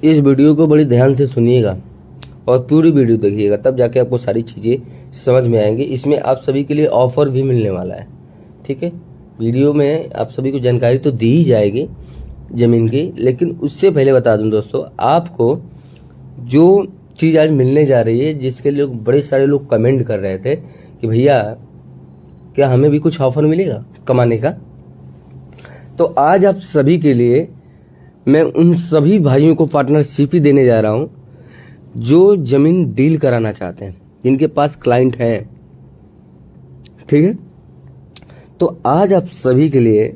इस वीडियो को बड़ी ध्यान से सुनिएगा और पूरी वीडियो देखिएगा, तब जाके आपको सारी चीज़ें समझ में आएंगी। इसमें आप सभी के लिए ऑफर भी मिलने वाला है, ठीक है। वीडियो में आप सभी को जानकारी तो दी ही जाएगी ज़मीन की, लेकिन उससे पहले बता दूं दोस्तों, आपको जो चीज़ आज मिलने जा रही है, जिसके लिए बड़े सारे लोग कमेंट कर रहे थे कि भैया क्या हमें भी कुछ ऑफर मिलेगा कमाने का, तो आज आप सभी के लिए मैं उन सभी भाइयों को पार्टनरशिप ही देने जा रहा हूं जो जमीन डील कराना चाहते हैं, जिनके पास क्लाइंट हैं, ठीक है। तो आज आप सभी के लिए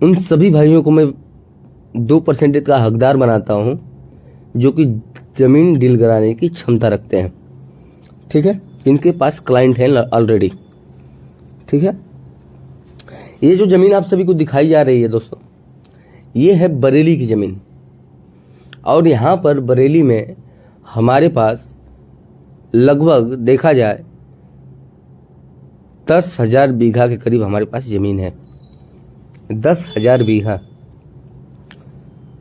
उन सभी भाइयों को मैं 2% का हकदार बनाता हूं जो कि जमीन डील कराने की क्षमता रखते हैं, ठीक है, जिनके पास क्लाइंट हैं ऑलरेडी, ठीक है। ये जो जमीन आप सभी को दिखाई जा रही है दोस्तों, ये है बरेली की जमीन, और यहाँ पर बरेली में हमारे पास लगभग देखा जाए 10,000 बीघा के करीब हमारे पास जमीन है। 10,000 बीघा।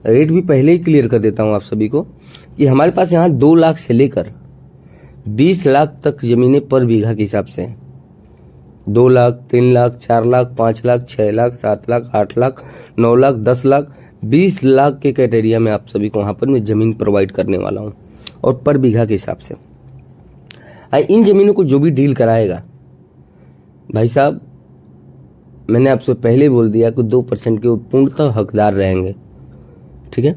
रेट भी पहले ही क्लियर कर देता हूँ आप सभी को कि हमारे पास यहाँ 2 लाख से लेकर 20 लाख तक जमीनें पर बीघा के हिसाब से हैं। 2 लाख, 3 लाख, 4 लाख, 5 लाख, 6 लाख, 7 लाख, 8 लाख, 9 लाख, 10 लाख, 20 लाख के क्राइटेरिया में आप सभी को वहाँ पर मैं ज़मीन प्रोवाइड करने वाला हूँ, और पर बीघा के हिसाब से। इन ज़मीनों को जो भी डील कराएगा भाई साहब, मैंने आपसे पहले बोल दिया कि 2% के पूर्णतः हकदार रहेंगे, ठीक है।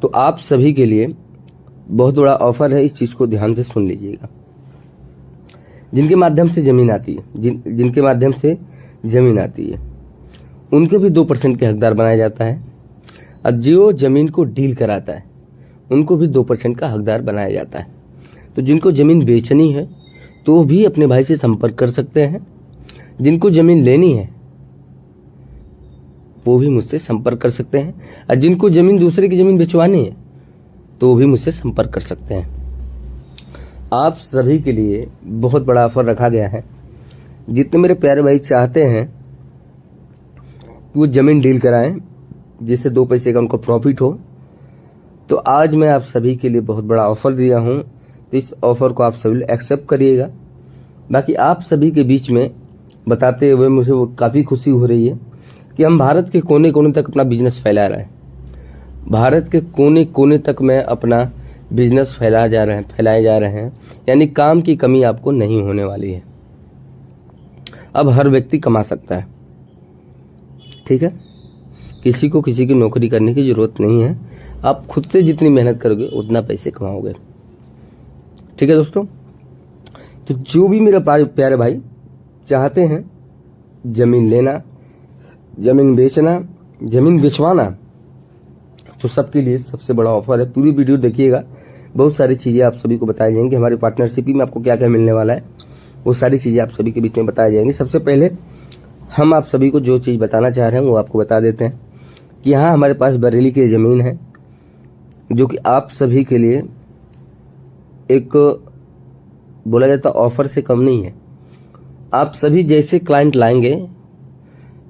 तो आप सभी के लिए बहुत बड़ा ऑफर है, इस चीज़ को ध्यान से सुन लीजिएगा। जिनके माध्यम से ज़मीन आती है, जिनके माध्यम से ज़मीन आती है, उनको भी 2% के हकदार बनाया जाता है, और जो ज़मीन को डील कराता है उनको भी 2% का हकदार बनाया जाता है। तो जिनको ज़मीन बेचनी है तो वो भी अपने भाई से संपर्क कर सकते हैं, जिनको ज़मीन लेनी है वो भी मुझसे संपर्क कर सकते हैं, और जिनको ज़मीन दूसरे की ज़मीन बेचवानी है तो वो भी मुझसे संपर्क कर सकते हैं। आप सभी के लिए बहुत बड़ा ऑफर रखा गया है। जितने मेरे प्यारे भाई चाहते हैं कि वो ज़मीन डील कराएं जिससे 2 पैसे का उनको प्रॉफिट हो, तो आज मैं आप सभी के लिए बहुत बड़ा ऑफर दिया हूं, तो इस ऑफर को आप सभी एक्सेप्ट करिएगा। बाकी आप सभी के बीच में बताते हुए मुझे वो काफ़ी खुशी हो रही है कि हम भारत के कोने कोने तक अपना बिजनेस फैला रहे हैं। भारत के कोने कोने तक मैं अपना बिजनेस फैलाए जा रहे हैं, यानी काम की कमी आपको नहीं होने वाली है। अब हर व्यक्ति कमा सकता है, ठीक है। किसी को किसी की नौकरी करने की ज़रूरत नहीं है। आप खुद से जितनी मेहनत करोगे उतना पैसे कमाओगे, ठीक है दोस्तों। तो जो भी मेरे प्यारे भाई चाहते हैं ज़मीन लेना, ज़मीन बेचना, ज़मीन बेचवाना, तो सबके लिए सबसे बड़ा ऑफर है। पूरी वीडियो देखिएगा, बहुत सारी चीज़ें आप सभी को बताई जाएंगी। हमारी पार्टनरशिप में आपको क्या क्या मिलने वाला है वो सारी चीज़ें आप सभी के बीच में बताई जाएंगी। सबसे पहले हम आप सभी को जो चीज़ बताना चाह रहे हैं वो आपको बता देते हैं कि यहाँ हमारे पास बरेली की ज़मीन है, जो कि आप सभी के लिए एक बोला जाता ऑफर से कम नहीं है। आप सभी जैसे क्लाइंट लाएंगे,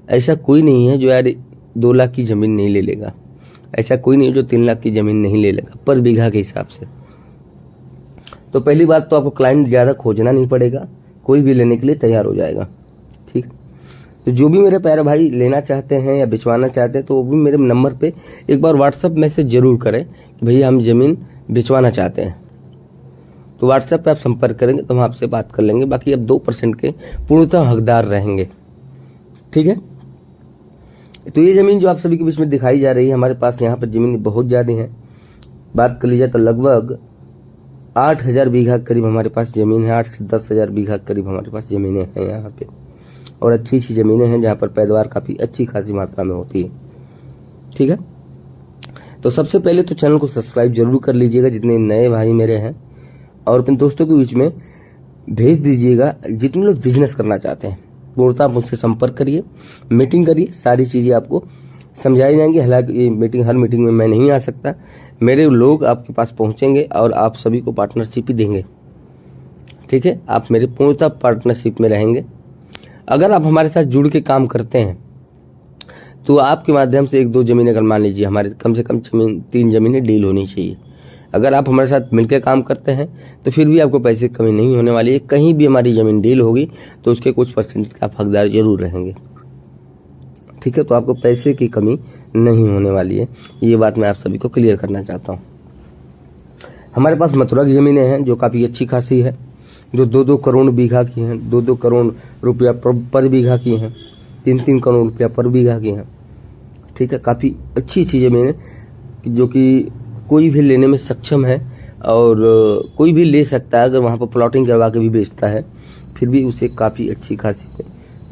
ऐसा कोई नहीं है जो यार 2 लाख की ज़मीन नहीं ले लेगा, ऐसा कोई नहीं है जो 3 लाख की ज़मीन नहीं ले लेगा पर बीघा के हिसाब से। तो पहली बात तो आपको क्लाइंट ज़्यादा खोजना नहीं पड़ेगा, कोई भी लेने के लिए तैयार हो जाएगा, ठीक। तो जो भी मेरे प्यारे भाई लेना चाहते हैं या बिचवाना चाहते हैं तो वो भी मेरे नंबर पे एक बार व्हाट्सअप मैसेज जरूर करें कि भैया हम ज़मीन बिचवाना चाहते हैं। तो व्हाट्सएप पे आप संपर्क करेंगे तो हम आपसे बात कर लेंगे। बाकी अब 2% के पूर्णतः हकदार रहेंगे, ठीक है। तो ये ज़मीन जो आप सभी के बीच में दिखाई जा रही है, हमारे पास यहाँ पर ज़मीन बहुत ज़्यादा है। बात कर लीजिए तो लगभग 8,000 बीघा करीब हमारे पास ज़मीन है। 8 से 10,000 बीघा करीब हमारे पास ज़मीनें हैं यहाँ पे, और अच्छी ज़मीनें हैं जहाँ पर पैदावार काफ़ी अच्छी खासी मात्रा में होती है, ठीक है। तो सबसे पहले तो चैनल को सब्सक्राइब जरूर कर लीजिएगा जितने नए भाई मेरे हैं, और अपने दोस्तों के बीच में भेज दीजिएगा जितने लोग बिजनेस करना चाहते हैं। पूर्णतः मुझसे संपर्क करिए, मीटिंग करिए, सारी चीज़ें आपको समझाई जाएंगी। हालांकि ये हर मीटिंग में मैं नहीं आ सकता, मेरे लोग आपके पास पहुंचेंगे और आप सभी को पार्टनरशिप ही देंगे, ठीक है। आप मेरे पूर्णतः पार्टनरशिप में रहेंगे। अगर आप हमारे साथ जुड़ के काम करते हैं तो आपके माध्यम से 1-2 ज़मीन अगर मान लीजिए हमारे कम से कम 3 ज़मीनें डील होनी चाहिए। अगर आप हमारे साथ मिलकर काम करते हैं तो फिर भी आपको पैसे की कमी नहीं होने वाली है। कहीं भी हमारी ज़मीन डील होगी तो उसके कुछ परसेंट का आप हकदार जरूर रहेंगे, ठीक है। तो आपको पैसे की कमी नहीं होने वाली है, ये बात मैं आप सभी को क्लियर करना चाहता हूँ। हमारे पास मथुरा की ज़मीनें हैं जो काफ़ी अच्छी खासी है, जो 2-2 करोड़ बीघा की हैं, 2-2 करोड़ रुपया पर बीघा की हैं, 3-3 करोड़ रुपया पर बीघा की हैं, ठीक है। काफ़ी अच्छी ज़मीनें जो कि कोई भी लेने में सक्षम है और कोई भी ले सकता है। अगर वहाँ पर प्लॉटिंग करवा के भी बेचता है फिर भी उसे काफ़ी अच्छी खासी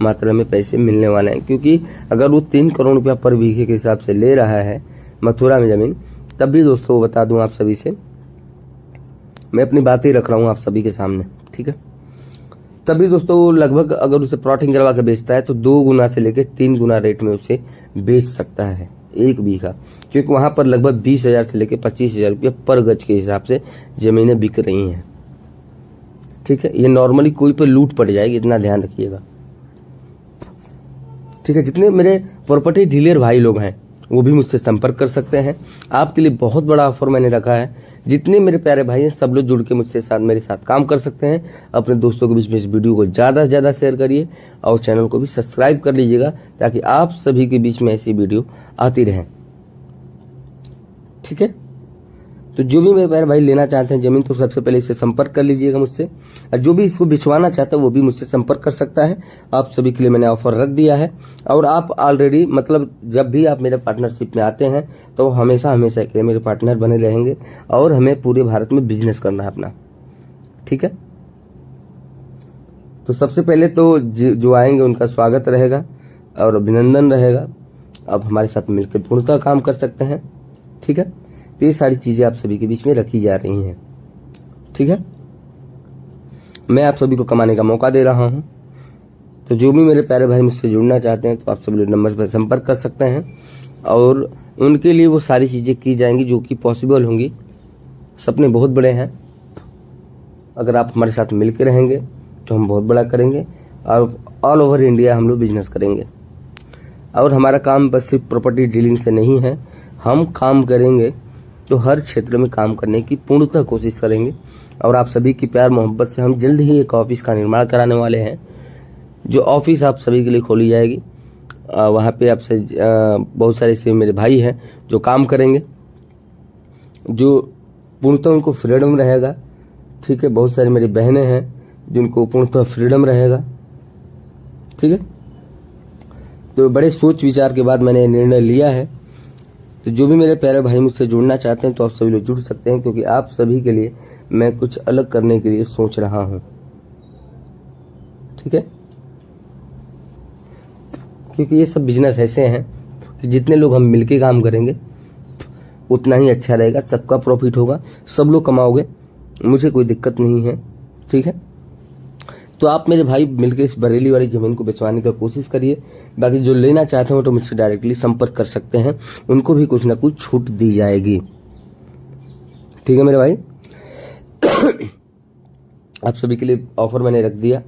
मात्रा में पैसे मिलने वाले हैं, क्योंकि अगर वो 3 करोड़ रुपया पर बीघे के हिसाब से ले रहा है मथुरा में ज़मीन, तब भी दोस्तों बता दूं आप सभी से, मैं अपनी बातें रख रहा हूं आप सभी के सामने, ठीक है। तभी दोस्तों लगभग अगर उसे प्लॉटिंग करवा के बेचता है तो 2 गुना से लेकर 3 गुना रेट में उसे बेच सकता है 1 बीघा, क्योंकि वहां पर लगभग 20,000 से लेकर 25,000 रुपया पर गज के हिसाब से ज़मीनें बिक रही हैं, ठीक है। ये नॉर्मली कोई पर लूट पड़ जाएगी, इतना ध्यान रखिएगा, ठीक है। जितने मेरे प्रॉपर्टी डीलर भाई लोग हैं वो भी मुझसे संपर्क कर सकते हैं। आपके लिए बहुत बड़ा ऑफर मैंने रखा है। जितने मेरे प्यारे भाई हैं सब लोग जुड़ के मुझसे मेरे साथ काम कर सकते हैं। अपने दोस्तों के बीच में इस वीडियो को ज़्यादा से ज़्यादा शेयर करिए और चैनल को भी सब्सक्राइब कर लीजिएगा ताकि आप सभी के बीच में ऐसी वीडियो आती रहें, ठीक है। तो जो भी मेरे प्यारे भाई लेना चाहते हैं ज़मीन तो सबसे पहले इससे संपर्क कर लीजिएगा मुझसे, और जो भी इसको बिछवाना चाहता है वो भी मुझसे संपर्क कर सकता है। आप सभी के लिए मैंने ऑफर रख दिया है और आप ऑलरेडी मतलब जब भी आप मेरे पार्टनरशिप में आते हैं तो हमेशा हमेशा के लिए मेरे पार्टनर बने रहेंगे और हमें पूरे भारत में बिजनेस करना है अपना, ठीक है। तो सबसे पहले तो जो आएंगे उनका स्वागत रहेगा और अभिनंदन रहेगा। आप हमारे साथ मिलकर पूर्णतः काम कर सकते हैं, ठीक है। तो ये सारी चीज़ें आप सभी के बीच में रखी जा रही हैं, ठीक है। मैं आप सभी को कमाने का मौका दे रहा हूं। तो जो भी मेरे प्यारे भाई मुझसे जुड़ना चाहते हैं तो आप सभी नंबर पर संपर्क कर सकते हैं और उनके लिए वो सारी चीज़ें की जाएंगी जो कि पॉसिबल होंगी। सपने बहुत बड़े हैं, अगर आप हमारे साथ मिलकर रहेंगे तो हम बहुत बड़ा करेंगे और ऑल ओवर इंडिया हम लोग बिजनेस करेंगे। और हमारा काम बस सिर्फ प्रॉपर्टी डीलिंग से नहीं है, हम काम करेंगे तो हर क्षेत्र में काम करने की पूर्णतः कोशिश करेंगे। और आप सभी की प्यार मोहब्बत से हम जल्द ही एक ऑफिस का निर्माण कराने वाले हैं, जो ऑफिस आप सभी के लिए खोली जाएगी। वहाँ पे आपसे बहुत सारे ऐसे मेरे भाई हैं जो काम करेंगे, जो पूर्णतः उनको फ्रीडम रहेगा, ठीक है। बहुत सारी मेरी बहनें हैं जिनको पूर्णतः फ्रीडम रहेगा, ठीक है। तो बड़े सोच विचार के बाद मैंने निर्णय लिया है। तो जो भी मेरे प्यारे भाई मुझसे जुड़ना चाहते हैं तो आप सभी लोग जुड़ सकते हैं, क्योंकि आप सभी के लिए मैं कुछ अलग करने के लिए सोच रहा हूं, ठीक है। क्योंकि ये सब बिजनेस ऐसे हैं कि जितने लोग हम मिलके काम करेंगे उतना ही अच्छा रहेगा, सबका प्रॉफिट होगा, सब लोग कमाओगे, मुझे कोई दिक्कत नहीं है, ठीक है। तो आप मेरे भाई मिलकर इस बरेली वाली ज़मीन को बेचवाने की कोशिश करिए। बाकी जो लेना चाहते हो तो मुझसे डायरेक्टली संपर्क कर सकते हैं, उनको भी कुछ ना कुछ छूट दी जाएगी, ठीक है मेरे भाई। आप सभी के लिए ऑफर मैंने रख दिया।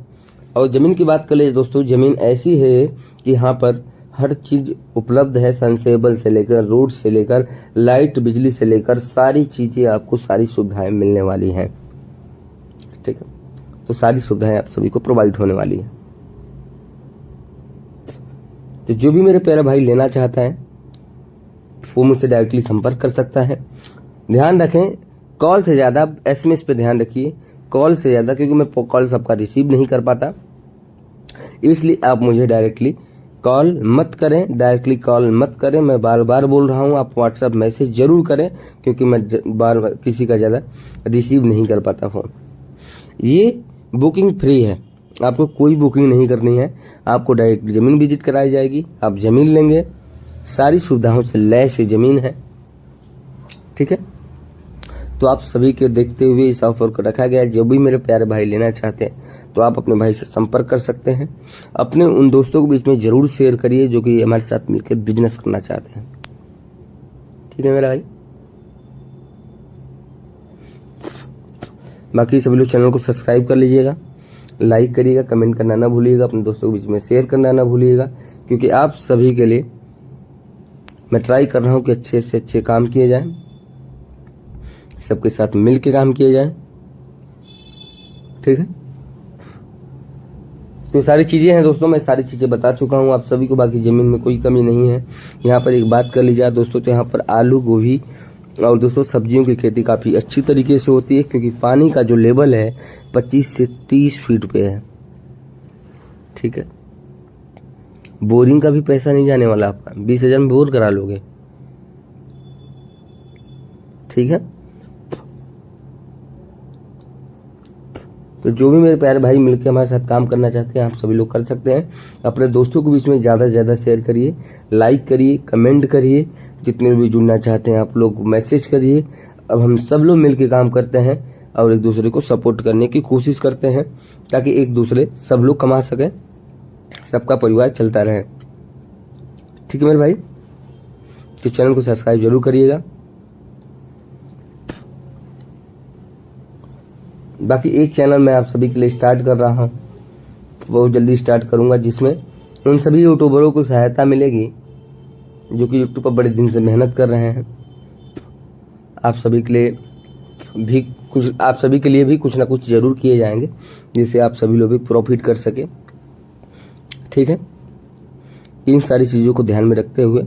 और ज़मीन की बात कर ले दोस्तों, ज़मीन ऐसी है कि यहाँ पर हर चीज़ उपलब्ध है, सनसेबल से लेकर रोड से लेकर लाइट बिजली से लेकर सारी चीज़ें आपको सारी सुविधाएं मिलने वाली हैं, ठीक है। तो सारी सुविधाएं आप सभी को प्रोवाइड होने वाली है। तो जो भी मेरे प्यारे भाई लेना चाहता है वो मुझसे डायरेक्टली संपर्क कर सकता है। ध्यान रखें, कॉल से ज़्यादा SMS पे ध्यान रखिए, कॉल से ज़्यादा, क्योंकि मैं कॉल सबका रिसीव नहीं कर पाता, इसलिए आप मुझे डायरेक्टली कॉल मत करें, डायरेक्टली कॉल मत करें। मैं बार बार बोल रहा हूं, आप व्हाट्सएप मैसेज जरूर करें, क्योंकि मैं बार बार किसी का ज़्यादा रिसीव नहीं कर पाता फ़ोन। ये बुकिंग फ्री है, आपको कोई बुकिंग नहीं करनी है, आपको डायरेक्ट ज़मीन विजिट कराई जाएगी, आप ज़मीन लेंगे, सारी सुविधाओं से लैस ज़मीन है, ठीक है। तो आप सभी के देखते हुए इस ऑफर को रखा गया है। जो भी मेरे प्यारे भाई लेना चाहते हैं तो आप अपने भाई से संपर्क कर सकते हैं। अपने उन दोस्तों के बीच में जरूर शेयर करिए जो कि हमारे साथ मिलकर बिजनेस करना चाहते हैं, ठीक है मेरा भाई। बाकी सभी लोग चैनल को सब्सक्राइब कर लीजिएगा, लाइक करिएगा, कमेंट करना ना भूलिएगा, अपने दोस्तों के बीच में शेयर करना ना भूलिएगा, क्योंकि आप सभी के लिए मैं ट्राई कर रहा हूँ कि अच्छे से अच्छे काम किए जाएं, सबके साथ मिल के काम किए जाएं, ठीक है। तो सारी चीज़ें हैं दोस्तों, मैं सारी चीज़ें बता चुका हूँ आप सभी को, बाकी ज़मीन में कोई कमी नहीं है। यहाँ पर एक बात कर ली जाए दोस्तों, तो यहाँ पर आलू, गोभी और दोस्तों सब्जियों की खेती काफ़ी अच्छी तरीके से होती है, क्योंकि पानी का जो लेवल है 25 से 30 फीट पे है, ठीक है। बोरिंग का भी पैसा नहीं जाने वाला आपका, 20,000 में बोर करा लोगे, ठीक है। तो जो भी मेरे प्यारे भाई मिलकर हमारे साथ काम करना चाहते हैं, आप सभी लोग कर सकते हैं। अपने दोस्तों के बीच में ज़्यादा से ज़्यादा शेयर करिए, लाइक करिए, कमेंट करिए, जितने भी जुड़ना चाहते हैं आप लोग मैसेज करिए। अब हम सब लोग मिलकर काम करते हैं और एक दूसरे को सपोर्ट करने की कोशिश करते हैं, ताकि एक दूसरे सब लोग कमा सकें, सबका परिवार चलता रहे, ठीक है मेरे भाई। तो चैनल को सब्सक्राइब जरूर करिएगा। बाकी एक चैनल मैं आप सभी के लिए स्टार्ट कर रहा हूँ, बहुत जल्दी स्टार्ट करूँगा, जिसमें उन सभी यूट्यूबरों को सहायता मिलेगी जो कि यूट्यूब पर बड़े दिन से मेहनत कर रहे हैं। आप सभी के लिए भी कुछ ना कुछ जरूर किए जाएंगे, जिससे आप सभी लोग भी प्रॉफिट कर सके, ठीक है। इन सारी चीज़ों को ध्यान में रखते हुए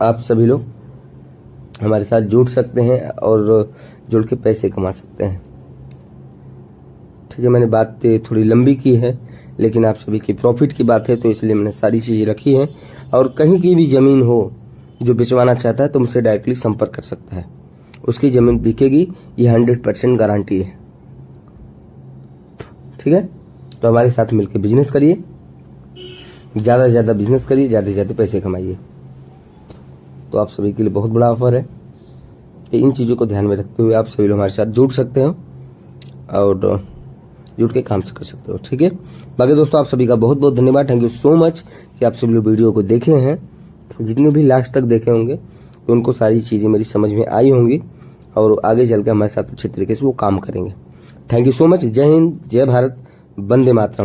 आप सभी लोग हमारे साथ जुड़ सकते हैं और जुड़ के पैसे कमा सकते हैं, ठीक है। मैंने बात थोड़ी लंबी की है, लेकिन आप सभी की प्रॉफिट की बात है, तो इसलिए मैंने सारी चीज़ें रखी हैं। और कहीं की भी ज़मीन हो जो बेचवाना चाहता है तो मुझसे डायरेक्टली संपर्क कर सकता है, उसकी ज़मीन बिकेगी, ये 100% गारंटी है, ठीक है। तो हमारे साथ मिलकर बिजनेस करिए, ज़्यादा से ज़्यादा बिजनेस करिए, ज़्यादा से ज़्यादा पैसे कमाइए। तो आप सभी के लिए बहुत बड़ा ऑफर है, इन चीज़ों को ध्यान में रखते हुए आप सभी लोग हमारे साथ जुड़ सकते हो और जुड़ के काम कर सकते हो, ठीक है। बाकी दोस्तों आप सभी का बहुत बहुत धन्यवाद, थैंक यू सो मच कि आप सभी लोग वीडियो को देखे हैं। जितने भी लास्ट तक देखे होंगे तो उनको सारी चीज़ें मेरी समझ में आई होंगी और आगे चल के हमारे साथ अच्छे तरीके से वो काम करेंगे। Thank you so much. जय हिंद, जय भारत, वंदे मातरम।